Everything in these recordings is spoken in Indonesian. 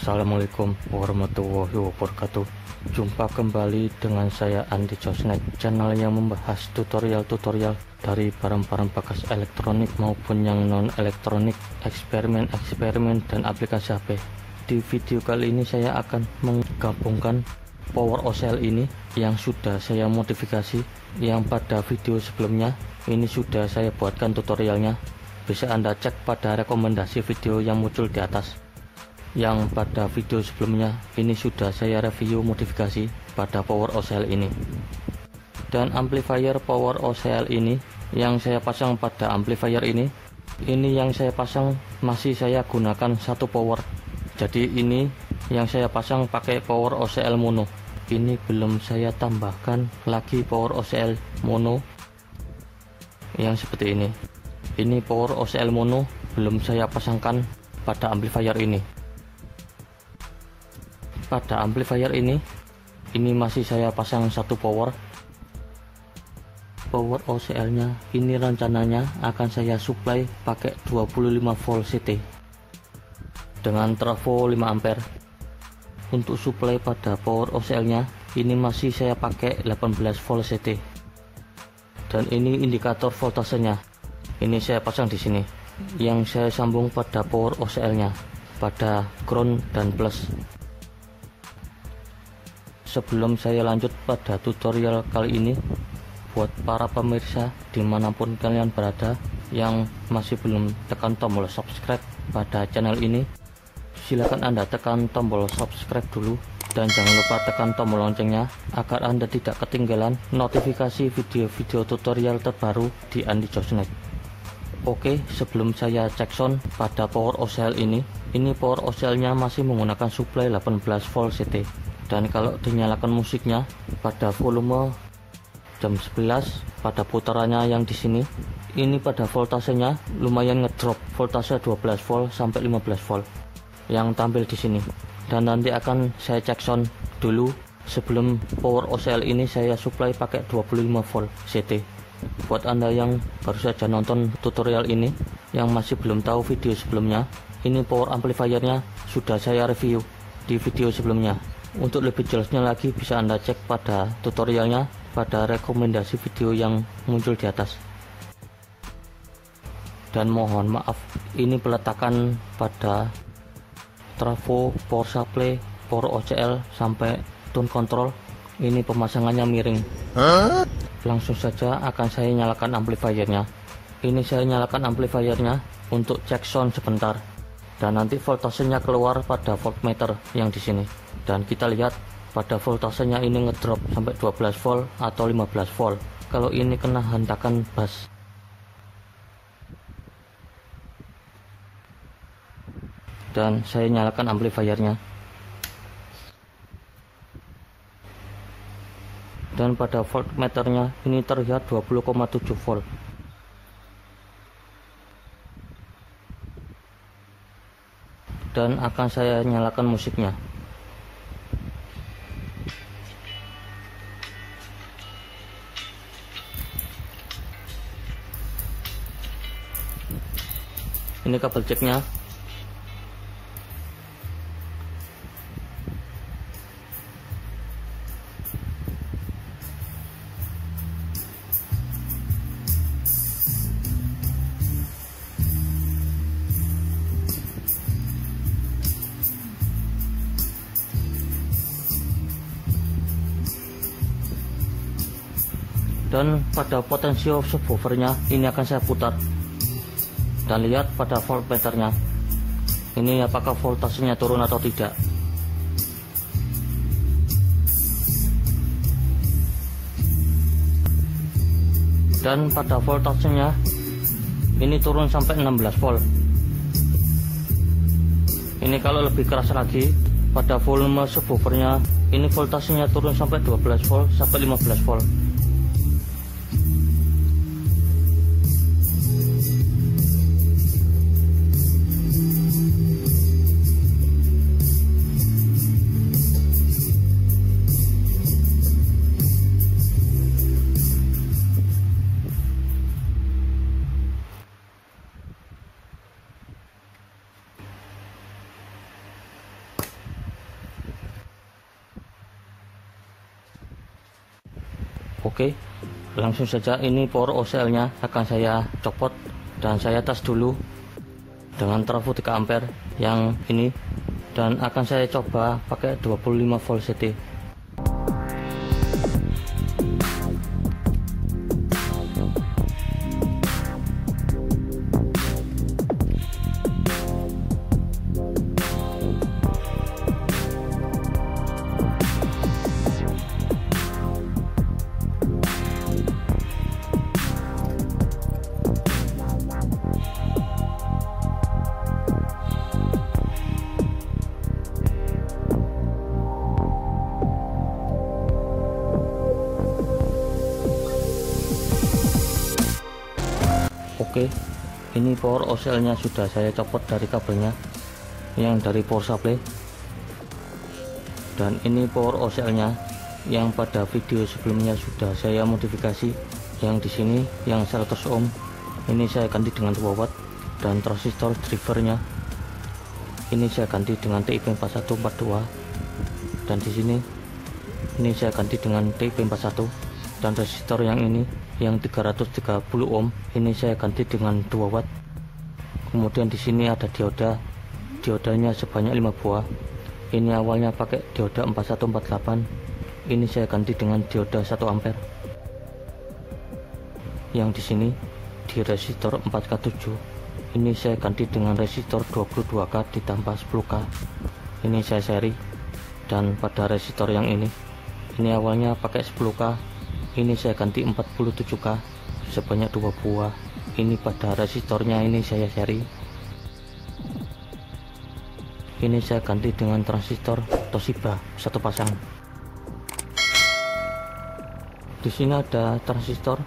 Assalamualaikum warahmatullahi wabarakatuh. Jumpa kembali dengan saya Andi Josnet, channel yang membahas tutorial-tutorial dari barang-barang bekas elektronik maupun yang non elektronik, eksperimen-eksperimen dan aplikasi HP. Di video kali ini saya akan menggabungkan power OCL ini yang sudah saya modifikasi, yang pada video sebelumnya ini sudah saya buatkan tutorialnya. Bisa Anda cek pada rekomendasi video yang muncul di atas. Yang pada video sebelumnya ini sudah saya review modifikasi pada power OCL ini. Dan amplifier power OCL ini yang saya pasang pada amplifier ini yang saya pasang masih saya gunakan satu power. Jadi ini yang saya pasang pakai power OCL mono. Ini belum saya tambahkan lagi power OCL mono yang seperti ini. Ini power OCL mono belum saya pasangkan pada amplifier ini. Pada amplifier ini masih saya pasang satu power OCL nya. Ini rencananya akan saya supply pakai 25 volt CT dengan trafo 5 ampere. Untuk supply pada power OCL nya ini masih saya pakai 18 volt CT. Dan ini indikator voltasenya, ini saya pasang di sini, yang saya sambung pada power OCL nya pada ground dan plus. Sebelum saya lanjut pada tutorial kali ini, buat para pemirsa dimanapun kalian berada yang masih belum tekan tombol subscribe pada channel ini, silakan Anda tekan tombol subscribe dulu, dan jangan lupa tekan tombol loncengnya agar Anda tidak ketinggalan notifikasi video-video tutorial terbaru di Andi Josnet. Oke, sebelum saya cek sound pada power OCL ini power OCL nya masih menggunakan supply 18 volt CT. Dan kalau dinyalakan musiknya pada volume jam 11 pada putarannya yang di sini, ini pada voltasenya lumayan ngedrop, voltase 12 volt sampai 15 volt yang tampil di sini. Dan nanti akan saya cek sound dulu sebelum power OCL ini saya supply pakai 25 volt CT. Buat Anda yang baru saja nonton tutorial ini yang masih belum tahu video sebelumnya, ini power amplifiernya sudah saya review di video sebelumnya. Untuk lebih jelasnya lagi bisa Anda cek pada tutorialnya pada rekomendasi video yang muncul di atas. Dan mohon maaf, ini peletakan pada trafo, power supply, power OCL sampai tone control ini pemasangannya miring. Langsung saja akan saya nyalakan amplifiernya. Ini saya nyalakan amplifiernya untuk cek sound sebentar. Dan nanti voltasenya keluar pada voltmeter yang di sini. Dan kita lihat pada voltasenya ini ngedrop sampai 12 volt atau 15 volt. Kalau ini kena hentakan bass. Dan saya nyalakan amplifiernya. Dan pada voltmeternya ini terlihat 20,7 volt. Dan akan saya nyalakan musiknya. Ini kabel jacknya. Dan pada potensio subwoofernya ini akan saya putar. Dan lihat pada voltmeternya ini apakah voltasenya turun atau tidak. Dan pada voltasenya ini turun sampai 16 volt. Ini kalau lebih keras lagi pada volume subwoofernya ini voltasenya turun sampai 12 volt sampai 15 volt. Oke, langsung saja ini power OCL nya akan saya copot dan saya tes dulu dengan trafo 3 ampere yang ini, dan akan saya coba pakai 25 volt CT. Oke, ini power OCL nya sudah saya copot dari kabelnya yang dari power supply, dan ini power OCL nya yang pada video sebelumnya sudah saya modifikasi. Yang di sini yang 100 ohm ini saya ganti dengan 2 watt, dan transistor drivernya ini saya ganti dengan TIP 4142, dan di sini ini saya ganti dengan TIP 41, dan resistor yang ini yang 330 ohm ini saya ganti dengan 2 watt. Kemudian di sini ada diodanya sebanyak 5 buah. Ini awalnya pakai dioda 4148, ini saya ganti dengan dioda 1 ampere. Yang di sini di resistor 4K7 ini saya ganti dengan resistor 22K ditambah 10K, ini saya seri. Dan pada resistor yang ini awalnya pakai 10K, ini saya ganti 47K sebanyak 2 buah. Ini pada resistornya ini saya seri. Ini saya ganti dengan transistor Toshiba 1 pasang. Di sini ada transistor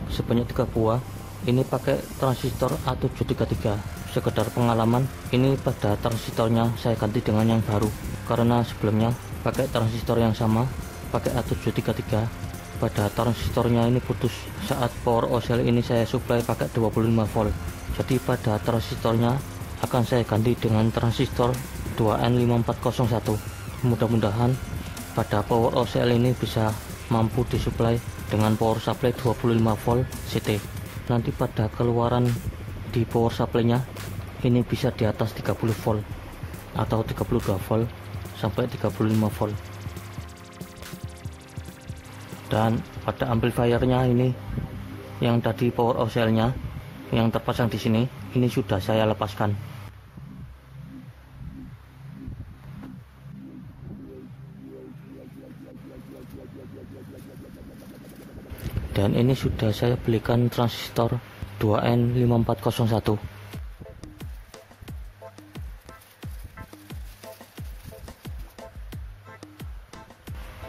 sebanyak 3 buah. Ini pakai transistor A733. Sekedar pengalaman, ini pada transistornya saya ganti dengan yang baru karena sebelumnya pakai transistor yang sama, pakai A733. Pada transistornya ini putus saat power OCL ini saya supply pakai 25 volt. Jadi pada transistornya akan saya ganti dengan transistor 2N5401. Mudah-mudahan pada power OCL ini bisa mampu disuplai dengan power supply 25 volt CT. Nanti pada keluaran di power supply-nya ini bisa di atas 30 volt atau 32 volt sampai 35 volt. Dan pada amplifiernya ini yang tadi power OCL nya yang terpasang di sini ini sudah saya lepaskan. Dan ini sudah saya belikan transistor 2N5401.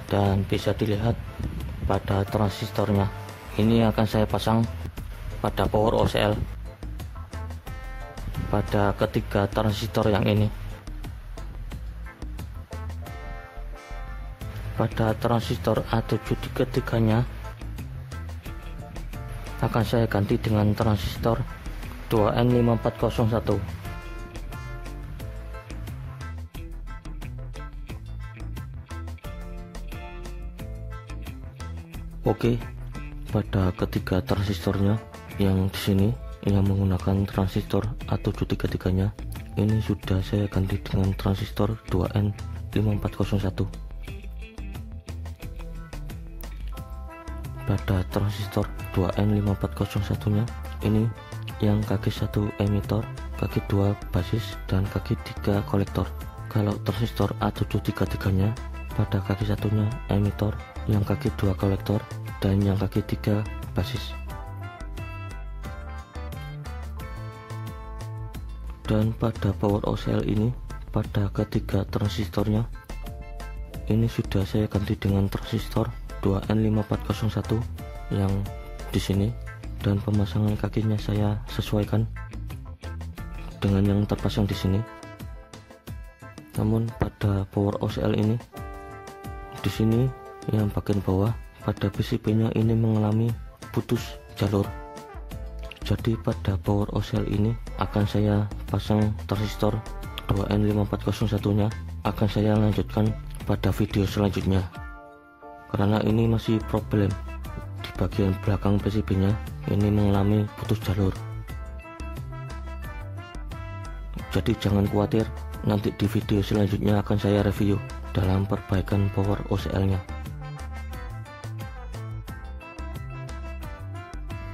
Dan bisa dilihat pada transistornya ini akan saya pasang pada power OCL pada ketiga transistor yang ini. Pada transistor A733 nya akan saya ganti dengan transistor 2N5401. Oke, pada ketiga transistornya yang di sini yang menggunakan transistor A733 nya ini sudah saya ganti dengan transistor 2N5401. Pada transistor 2N5401 nya ini yang kaki 1 emitor, kaki 2 basis, dan kaki 3 kolektor. Kalau transistor A733 nya pada kaki satunya emitor, yang kaki 2 kolektor, dan yang kaki 3 basis. Dan pada power OCL ini pada ketiga transistornya ini sudah saya ganti dengan transistor 2N5401 yang di sini, dan pemasangan kakinya saya sesuaikan dengan yang terpasang di sini. Namun pada power OCL ini di sini yang bagian bawah pada PCB-nya ini mengalami putus jalur. Jadi pada power OCL ini akan saya pasang transistor 2N5401 nya, akan saya lanjutkan pada video selanjutnya karena ini masih problem bagian belakang PCB-nya ini mengalami putus jalur. Jadi jangan khawatir, nanti di video selanjutnya akan saya review dalam perbaikan power OCL-nya.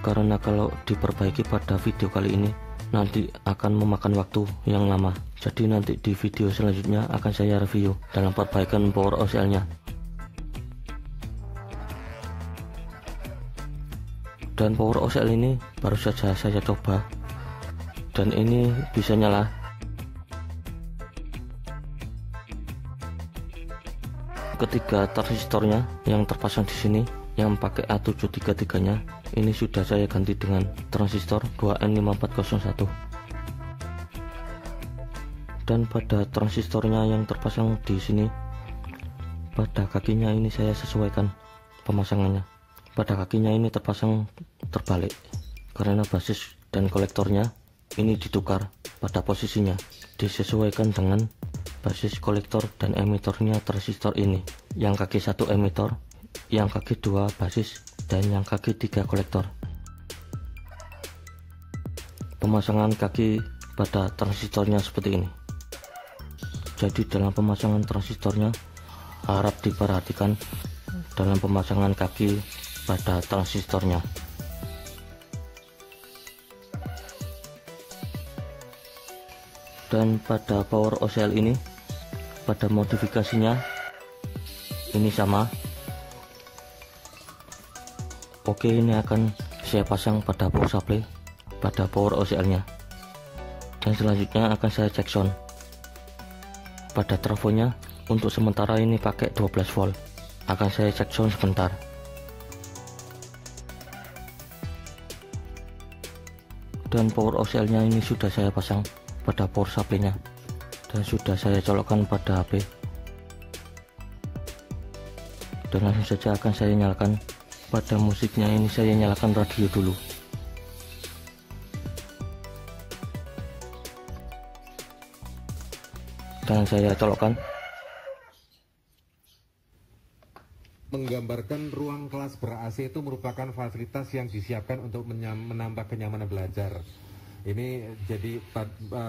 Karena kalau diperbaiki pada video kali ini nanti akan memakan waktu yang lama. Jadi nanti di video selanjutnya akan saya review dalam perbaikan power OCL-nya. Dan power OCL ini baru saja saya coba, dan ini bisa nyala. Ketiga transistornya yang terpasang di sini yang pakai A733-nya ini sudah saya ganti dengan transistor 2N5401. Dan pada transistornya yang terpasang di sini, pada kakinya ini saya sesuaikan pemasangannya. Pada kakinya ini terpasang terbalik karena basis dan kolektornya ini ditukar pada posisinya, disesuaikan dengan basis kolektor dan emitornya transistor ini, yang kaki 1 emitor, yang kaki 2 basis, dan yang kaki 3 kolektor. Pemasangan kaki pada transistornya seperti ini. Jadi dalam pemasangan transistornya harap diperhatikan dalam pemasangan kaki pada transistornya. Dan pada power OCL ini, pada modifikasinya ini sama. Oke, ini akan saya pasang pada power supply pada power OCL-nya. Dan selanjutnya akan saya cek sound. Pada trafonya untuk sementara ini pakai 12 volt. Akan saya cek sound sebentar. Dan power OCL-nya ini sudah saya pasang pada power supply-nya dan sudah saya colokkan pada HP. Dan langsung saja akan saya nyalakan. Pada musiknya ini saya nyalakan radio dulu. Dan saya colokkan. Menggambarkan ruang kelas ber-AC itu merupakan fasilitas yang disiapkan untuk menambah kenyamanan belajar. Ini jadi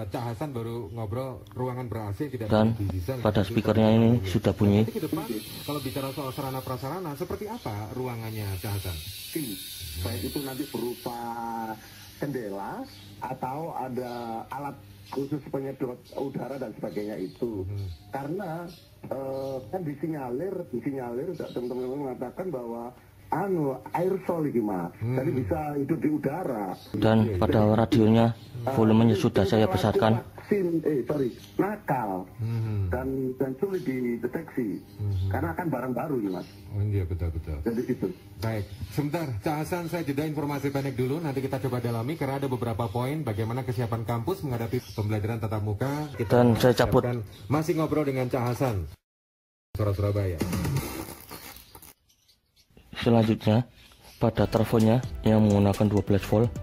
Cak Hasan baru ngobrol ruangan ber-AC tidak. Dan pada speakernya ini sudah bunyi. Nanti ke depan kalau bicara soal sarana prasarana seperti apa ruangannya Cak Hasan? Baik itu nanti berupa jendela atau ada alat khusus penyedot udara dan sebagainya itu. Karena kan disinyalir teman-teman mengatakan bahwa aerosol ini mas, jadi bisa hidup di udara. Dan pada radionya volumenya sudah saya besarkan. Nakal dan sulit dideteksi karena kan barang baru ya mas. Oh iya betul. Jadi itu. Baik, sebentar Cak Hasan, saya jeda informasi pendek dulu, nanti kita coba dalami karena ada beberapa poin bagaimana kesiapan kampus menghadapi pembelajaran tatap muka. Dan saya cabut. Masih ngobrol dengan Cak Hasan, Suara Surabaya. Selanjutnya pada trafonya yang menggunakan 12 volt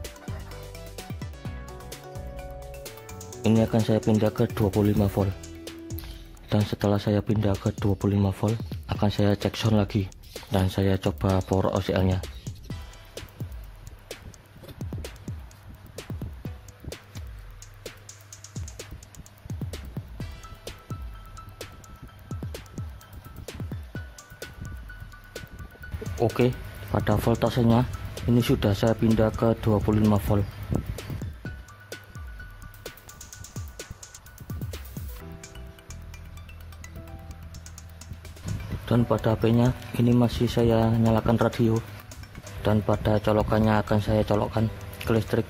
ini akan saya pindah ke 25 volt. Dan setelah saya pindah ke 25 volt akan saya cek sound lagi dan saya coba power OCL nya. Oke, pada voltasenya ini sudah saya pindah ke 25 volt. Dan pada HP-nya ini masih saya nyalakan radio, dan pada colokannya akan saya colokkan ke listrik.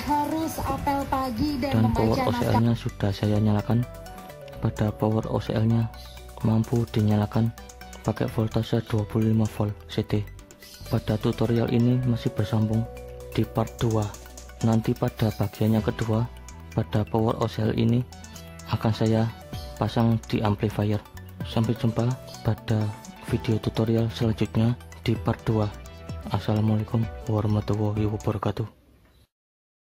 Harus apel pagi dan power membaca OCL-nya sudah saya nyalakan. Pada power OCL-nya mampu dinyalakan pakai voltase 25 volt CT. Pada tutorial ini masih bersambung di part 2. Nanti pada bagian yang kedua, pada power OCL ini akan saya pasang di amplifier. Sampai jumpa pada video tutorial selanjutnya di part 2. Assalamualaikum warahmatullahi wabarakatuh.